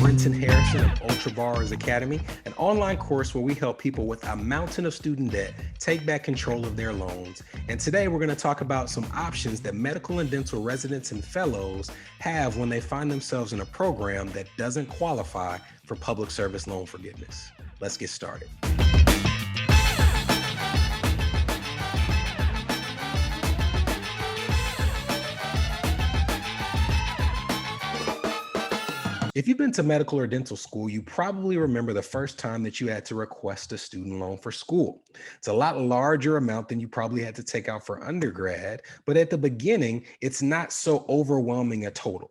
Brenton Harrison of Ultra Borrowers Academy, an online course where we help people with a mountain of student debt take back control of their loans. And today we're going to talk about some options that medical and dental residents and fellows have when they find themselves in a program that doesn't qualify for public service loan forgiveness. Let's get started. If you've been to medical or dental school, you probably remember the first time that you had to request a student loan for school. It's a lot larger amount than you probably had to take out for undergrad, but at the beginning, it's not so overwhelming a total.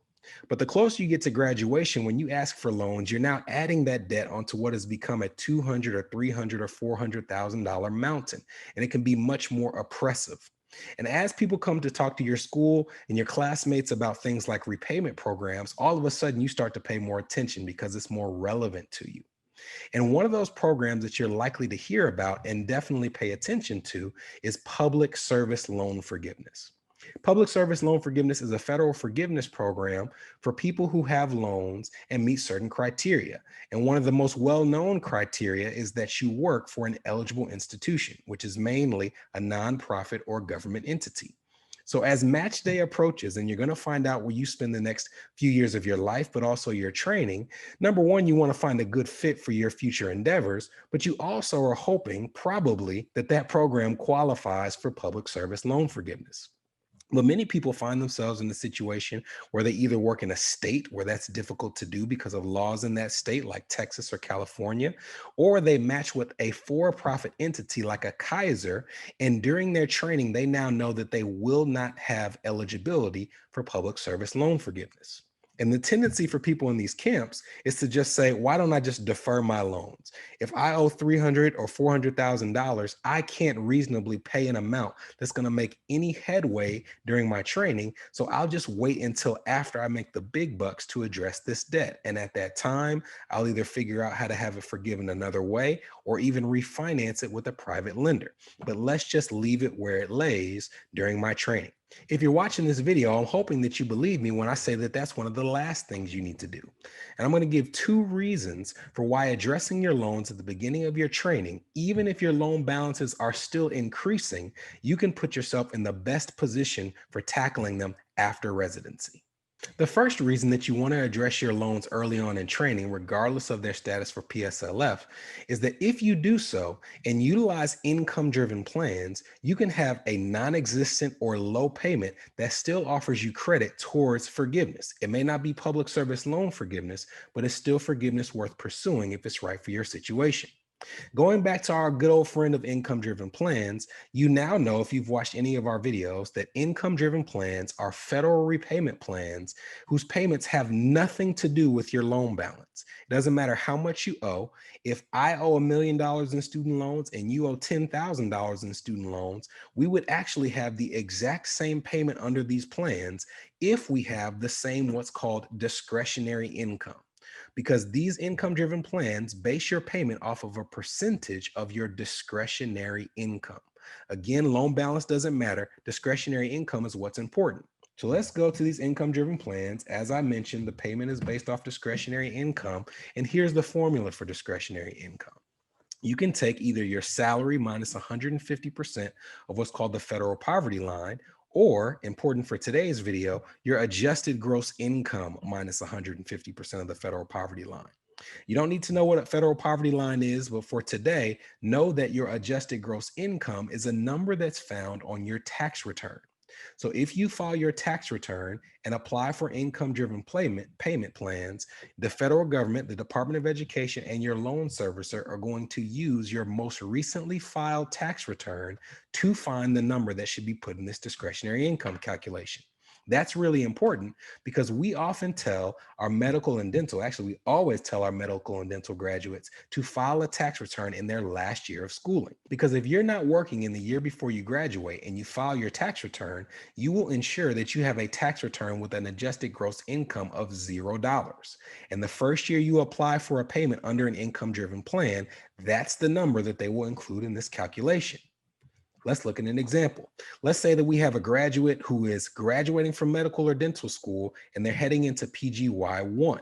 But the closer you get to graduation, when you ask for loans, you're now adding that debt onto what has become a $200,000 or $300,000 or $400,000 mountain, and it can be much more oppressive. And as people come to talk to your school and your classmates about things like repayment programs, all of a sudden you start to pay more attention because it's more relevant to you. And one of those programs that you're likely to hear about and definitely pay attention to is public service loan forgiveness. Public service loan forgiveness is a federal forgiveness program for people who have loans and meet certain criteria. And one of the most well-known criteria is that you work for an eligible institution, which is mainly a nonprofit or government entity. So as match day approaches and you're going to find out where you spend the next few years of your life, but also your training, number one, you want to find a good fit for your future endeavors, but you also are hoping probably that that program qualifies for public service loan forgiveness. But many people find themselves in a situation where they either work in a state where that's difficult to do because of laws in that state, like Texas or California, or they match with a for-profit entity like a Kaiser. And during their training, they now know that they will not have eligibility for public service loan forgiveness. And the tendency for people in these camps is to just say, why don't I just defer my loans? If I owe $300,000 or $400,000, I can't reasonably pay an amount that's going to make any headway during my training. So I'll just wait until after I make the big bucks to address this debt. And at that time, I'll either figure out how to have it forgiven another way or even refinance it with a private lender. But let's just leave it where it lays during my training. If you're watching this video, I'm hoping that you believe me when I say that that's one of the last things you need to do. And I'm going to give two reasons for why addressing your loans at the beginning of your training, even if your loan balances are still increasing, you can put yourself in the best position for tackling them after residency. The first reason that you want to address your loans early on in training, regardless of their status for PSLF, is that if you do so and utilize income-driven plans, you can have a non-existent or low payment that still offers you credit towards forgiveness. It may not be public service loan forgiveness, but it's still forgiveness worth pursuing if it's right for your situation. Going back to our good old friend of income-driven plans, you now know if you've watched any of our videos that income-driven plans are federal repayment plans whose payments have nothing to do with your loan balance. It doesn't matter how much you owe. If I owe $1 million in student loans and you owe $10,000 in student loans, we would actually have the exact same payment under these plans if we have the same what's called discretionary income. Because these income-driven plans base your payment off of a percentage of your discretionary income. Again, loan balance doesn't matter. Discretionary income is what's important. So let's go to these income-driven plans. As I mentioned, the payment is based off discretionary income. And here's the formula for discretionary income. You can take either your salary minus 150% of what's called the federal poverty line, or, important for today's video, your adjusted gross income minus 150% of the federal poverty line. You don't need to know what a federal poverty line is, but for today, know that your adjusted gross income is a number that's found on your tax return. So if you file your tax return and apply for income-driven payment plans, the federal government, the Department of Education, and your loan servicer are going to use your most recently filed tax return to find the number that should be put in this discretionary income calculation. That's really important because we often tell our medical and dental, actually we always tell our medical and dental graduates to file a tax return in their last year of schooling. Because if you're not working in the year before you graduate and you file your tax return, you will ensure that you have a tax return with an adjusted gross income of $0. And the first year you apply for a payment under an income-driven plan, that's the number that they will include in this calculation. Let's look at an example. Let's say that we have a graduate who is graduating from medical or dental school and they're heading into PGY1.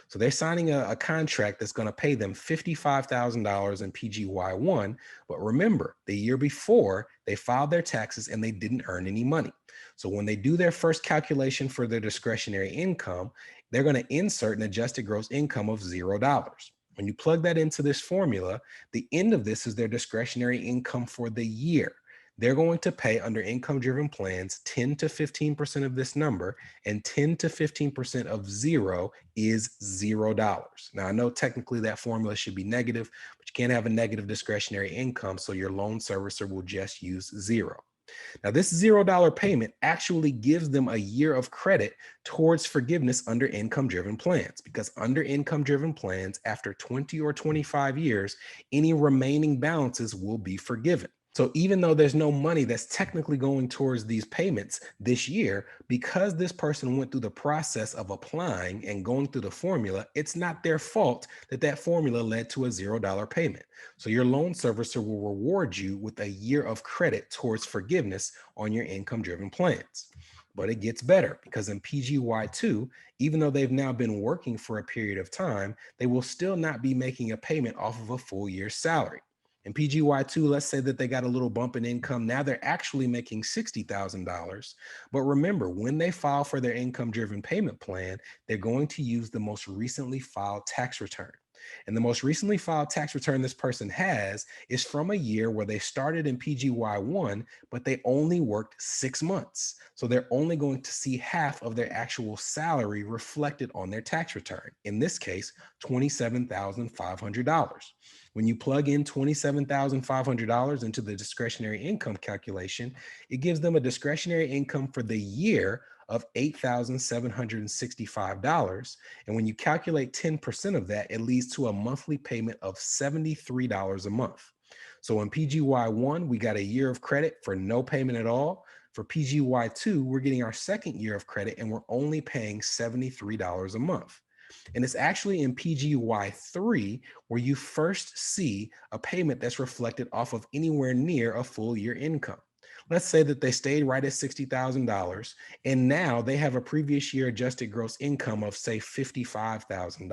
So they're signing a contract that's going to pay them $55,000 in PGY1. But remember, the year before, they filed their taxes and they didn't earn any money. So when they do their first calculation for their discretionary income, they're going to insert an adjusted gross income of $0. When you plug that into this formula, the end of this is their discretionary income for the year. They're going to pay under income driven plans 10 to 15% of this number, and 10 to 15% of zero is $0. Now, I know technically that formula should be negative, but you can't have a negative discretionary income, so your loan servicer will just use zero. Now, this $0 payment actually gives them a year of credit towards forgiveness under income driven plans, because under income driven plans, after 20 or 25 years, any remaining balances will be forgiven. So even though there's no money that's technically going towards these payments this year, because this person went through the process of applying and going through the formula, it's not their fault that that formula led to a $0 payment. So your loan servicer will reward you with a year of credit towards forgiveness on your income driven plans. But it gets better, because in PGY2, even though they've now been working for a period of time, they will still not be making a payment off of a full year's salary. In PGY2, let's say that they got a little bump in income. Now they're actually making $60,000. But remember, when they file for their income driven payment plan, they're going to use the most recently filed tax return. And the most recently filed tax return this person has is from a year where they started in PGY1, but they only worked 6 months. So they're only going to see half of their actual salary reflected on their tax return. In this case, $27,500. When you plug in $27,500 into the discretionary income calculation, it gives them a discretionary income for the year of $8,765. And when you calculate 10% of that, it leads to a monthly payment of $73 a month. So in PGY1, we got a year of credit for no payment at all. For PGY2, we're getting our second year of credit and we're only paying $73 a month. And it's actually in PGY3 where you first see a payment that's reflected off of anywhere near a full year income. Let's say that they stayed right at $60,000 and now they have a previous year adjusted gross income of, say, $55,000.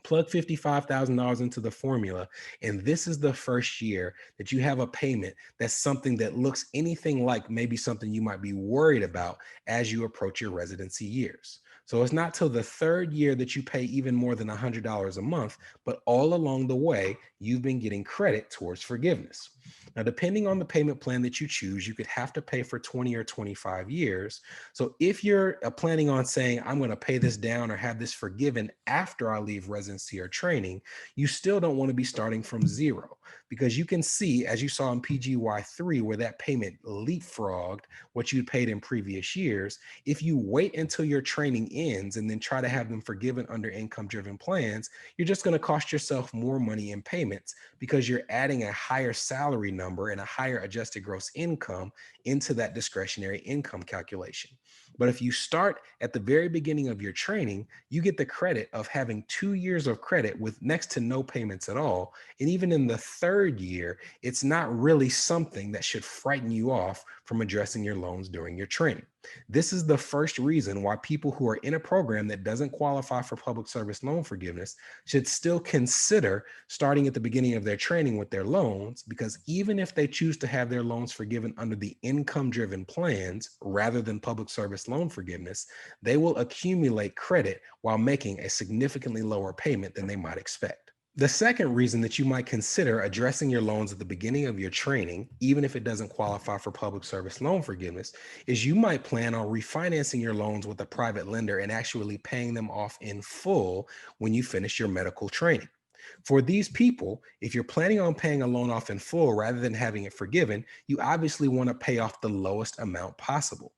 Plug $55,000 into the formula, and this is the first year that you have a payment that's something that looks anything like maybe something you might be worried about as you approach your residency years. So it's not till the third year that you pay even more than $100 a month, but all along the way, you've been getting credit towards forgiveness. Now, depending on the payment plan that you choose, you could have to pay for 20 or 25 years. So if you're planning on saying, I'm going to pay this down or have this forgiven after I leave residency or training, you still don't want to be starting from zero, because you can see, as you saw in PGY3, where that payment leapfrogged what you paid in previous years. If you wait until your training ends and then try to have them forgiven under income driven plans, you're just going to cost yourself more money in payments, because you're adding a higher salary number and a higher adjusted gross income into that discretionary income calculation. But if you start at the very beginning of your training, you get the credit of having 2 years of credit with next to no payments at all. And even in the third year, it's not really something that should frighten you off from addressing your loans during your training. This is the first reason why people who are in a program that doesn't qualify for public service loan forgiveness should still consider starting at the beginning of their training with their loans, because even if they choose to have their loans forgiven under the income driven plans rather than public service loan forgiveness, they will accumulate credit while making a significantly lower payment than they might expect. The second reason that you might consider addressing your loans at the beginning of your training, even if it doesn't qualify for public service loan forgiveness, is you might plan on refinancing your loans with a private lender and actually paying them off in full when you finish your medical training. For these people, if you're planning on paying a loan off in full rather than having it forgiven, you obviously want to pay off the lowest amount possible.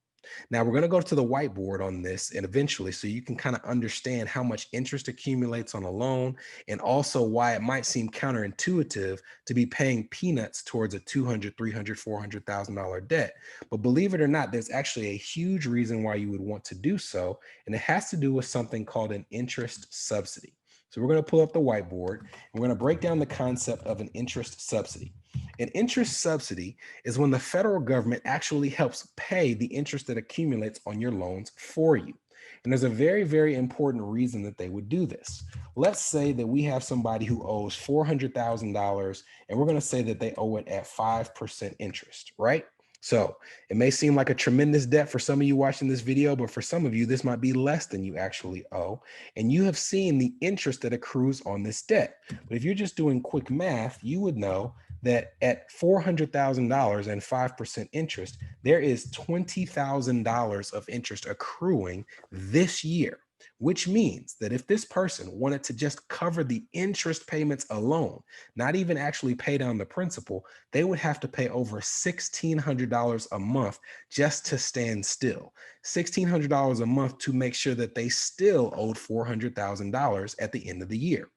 Now, we're going to go to the whiteboard on this and eventually, so you can kind of understand how much interest accumulates on a loan, and also why it might seem counterintuitive to be paying peanuts towards a $200,000, $300,000, $400,000 debt. But believe it or not, there's actually a huge reason why you would want to do so, and it has to do with something called an interest subsidy. So we're going to pull up the whiteboard and we're going to break down the concept of an interest subsidy. An interest subsidy is when the federal government actually helps pay the interest that accumulates on your loans for you. And there's a very, very important reason that they would do this. Let's say that we have somebody who owes $400,000 and we're going to say that they owe it at 5% interest, right? So it may seem like a tremendous debt for some of you watching this video, but for some of you, this might be less than you actually owe. And you have seen the interest that accrues on this debt. But if you're just doing quick math, you would know that at $400,000 and 5% interest, there is $20,000 of interest accruing this year, which means that if this person wanted to just cover the interest payments alone, not even actually pay down the principal, they would have to pay over $1,600 a month just to stand still. $1,600 a month to make sure that they still owed $400,000 at the end of the year.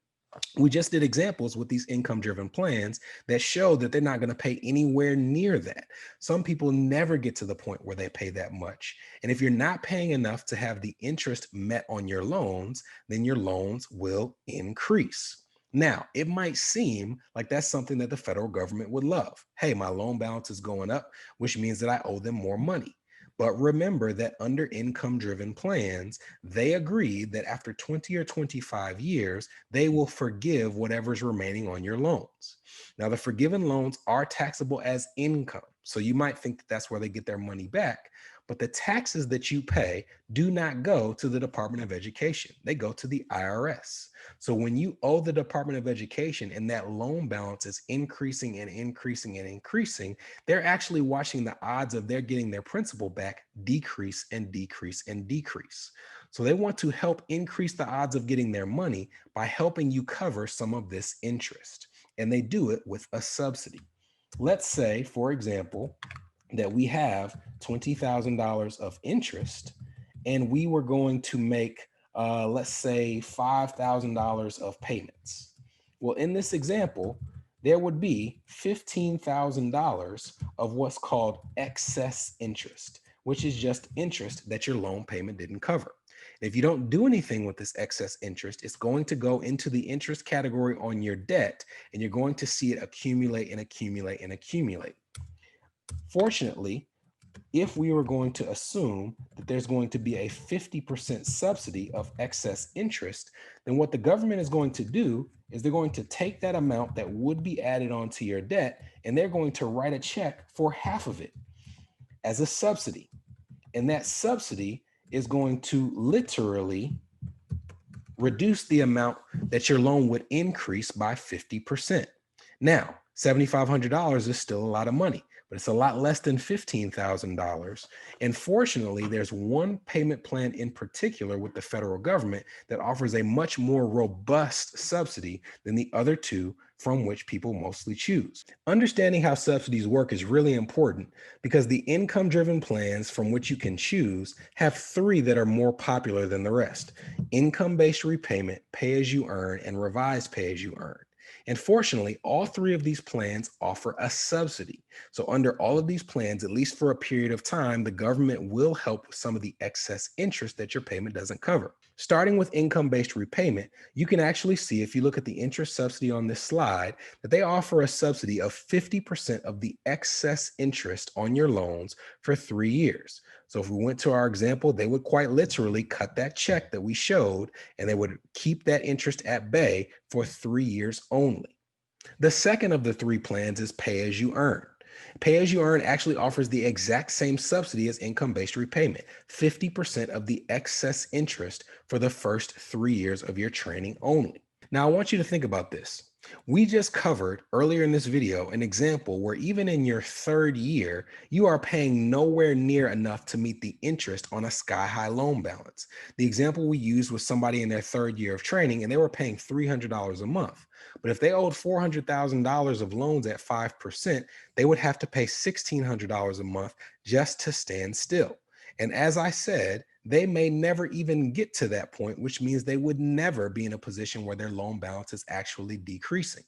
We just did examples with these income-driven plans that show that they're not going to pay anywhere near that. Some people never get to the point where they pay that much. And if you're not paying enough to have the interest met on your loans, then your loans will increase. Now, it might seem like that's something that the federal government would love. Hey, my loan balance is going up, which means that I owe them more money. But remember that under income-driven plans, they agreed that after 20 or 25 years, they will forgive whatever's remaining on your loans. Now, the forgiven loans are taxable as income. So you might think that that's where they get their money back, but the taxes that you pay do not go to the Department of Education. They go to the IRS. So when you owe the Department of Education and that loan balance is increasing and increasing and increasing, they're actually watching the odds of their getting their principal back decrease and decrease and decrease. So they want to help increase the odds of getting their money by helping you cover some of this interest. And they do it with a subsidy. Let's say, for example, that we have $20,000 of interest and we were going to make, let's say, $5,000 of payments. Well, in this example, there would be $15,000 of what's called excess interest, which is just interest that your loan payment didn't cover. And if you don't do anything with this excess interest, it's going to go into the interest category on your debt, and you're going to see it accumulate and accumulate and accumulate. Fortunately, if we were going to assume that there's going to be a 50% subsidy of excess interest, then what the government is going to do is they're going to take that amount that would be added onto your debt, and they're going to write a check for half of it as a subsidy. And that subsidy is going to literally reduce the amount that your loan would increase by 50%. Now, $7,500 is still a lot of money, but it's a lot less than $15,000. And fortunately, there's one payment plan in particular with the federal government that offers a much more robust subsidy than the other two from which people mostly choose. Understanding how subsidies work is really important because the income-driven plans from which you can choose have three that are more popular than the rest: income-based repayment, pay-as-you-earn, and revised pay-as-you-earn. And fortunately, all three of these plans offer a subsidy. So under all of these plans, at least for a period of time, the government will help with some of the excess interest that your payment doesn't cover. Starting with income-based repayment, you can actually see, if you look at the interest subsidy on this slide, that they offer a subsidy of 50% of the excess interest on your loans for 3 years. So if we went to our example, they would quite literally cut that check that we showed, and they would keep that interest at bay for 3 years only. The second of the three plans is pay as you earn. Pay as you earn actually offers the exact same subsidy as income-based repayment, 50% of the excess interest for the first 3 years of your training only. Now, I want you to think about this. We just covered earlier in this video an example where even in your third year, you are paying nowhere near enough to meet the interest on a sky-high loan balance. The example we used was somebody in their third year of training and they were paying $300 a month. But if they owed $400,000 of loans at 5%, they would have to pay $1,600 a month just to stand still. And as I said, they may never even get to that point, which means they would never be in a position where their loan balance is actually decreasing.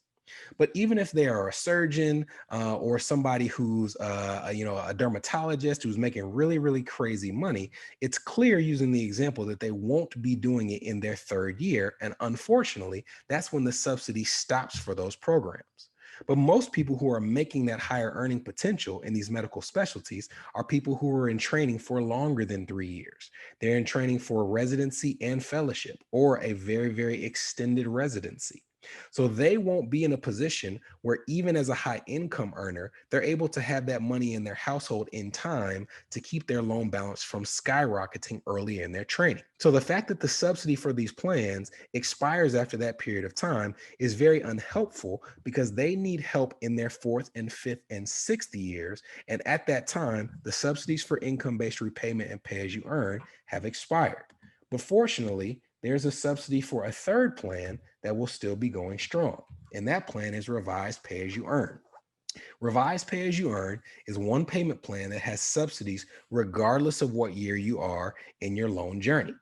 But even if they are a surgeon or somebody who's a dermatologist who's making really, really crazy money, it's clear using the example that they won't be doing it in their third year. And unfortunately, that's when the subsidy stops for those programs. But most people who are making that higher earning potential in these medical specialties are people who are in training for longer than 3 years. They're in training for residency and fellowship, or a very, very extended residency. So they won't be in a position where, even as a high income earner, they're able to have that money in their household in time to keep their loan balance from skyrocketing early in their training. So the fact that the subsidy for these plans expires after that period of time is very unhelpful, because they need help in their fourth and fifth and sixth years. And at that time, the subsidies for income-based repayment and pay-as-you-earn have expired. But fortunately, there's a subsidy for a third plan that will still be going strong. And that plan is revised pay-as-you-earn. Revised pay-as-you-earn is one payment plan that has subsidies regardless of what year you are in your loan journey.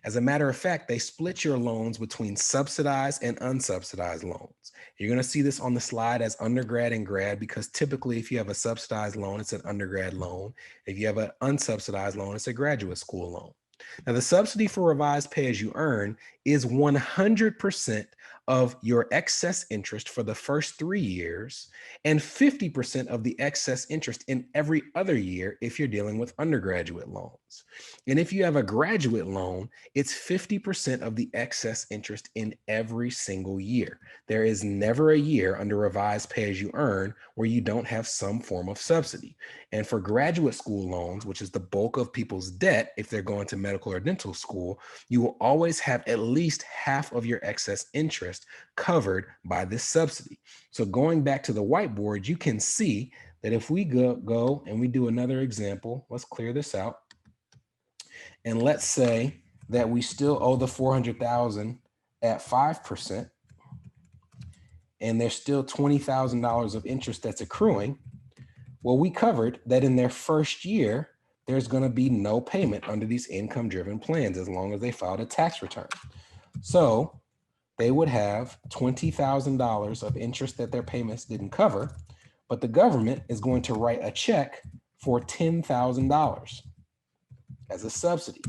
As a matter of fact, they split your loans between subsidized and unsubsidized loans. You're going to see this on the slide as undergrad and grad, because typically if you have a subsidized loan, it's an undergrad loan. If you have an unsubsidized loan, it's a graduate school loan. Now, the subsidy for revised pay-as-you-earn is 100% of your excess interest for the first 3 years, and 50% of the excess interest in every other year if you're dealing with undergraduate loans. And if you have a graduate loan, it's 50% of the excess interest in every single year. There is never a year under revised pay-as-you-earn where you don't have some form of subsidy. And for graduate school loans, which is the bulk of people's debt if they're going to medical or dental school, you will always have at least half of your excess interest covered by this subsidy. So going back to the whiteboard, you can see that if we go and we do another example, let's clear this out. And let's say that we still owe the $400,000 at 5%, and there's still $20,000 of interest that's accruing. Well, we covered that in their first year, there's going to be no payment under these income-driven plans as long as they filed a tax return. So they would have $20,000 of interest that their payments didn't cover, but the government is going to write a check for $10,000 as a subsidy.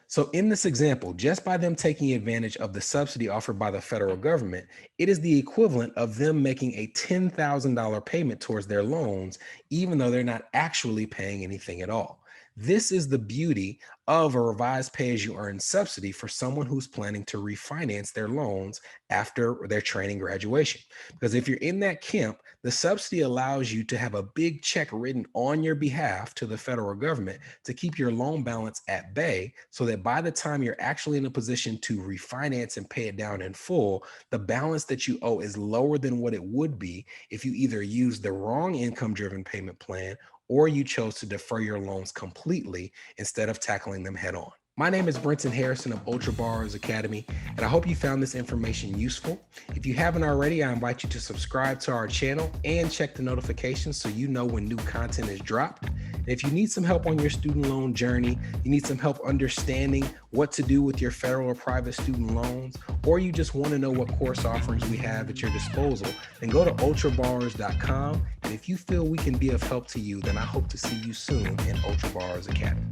So in this example, just by them taking advantage of the subsidy offered by the federal government, it is the equivalent of them making a $10,000 payment towards their loans, even though they're not actually paying anything at all. This is the beauty of a revised pay-as-you-earn subsidy for someone who's planning to refinance their loans after their training graduation. Because if you're in that camp, the subsidy allows you to have a big check written on your behalf to the federal government to keep your loan balance at bay, so that by the time you're actually in a position to refinance and pay it down in full, the balance that you owe is lower than what it would be if you either used the wrong income-driven payment plan or you chose to defer your loans completely instead of tackling them head on. My name is Brenton Harrison of Ultra Borrowers Academy, and I hope you found this information useful. If you haven't already, I invite you to subscribe to our channel and check the notifications so you know when new content is dropped. And if you need some help on your student loan journey, you need some help understanding what to do with your federal or private student loans, or you just want to know what course offerings we have at your disposal, then go to ultraborrowers.com. And if you feel we can be of help to you, then I hope to see you soon in Ultra Borrowers Academy.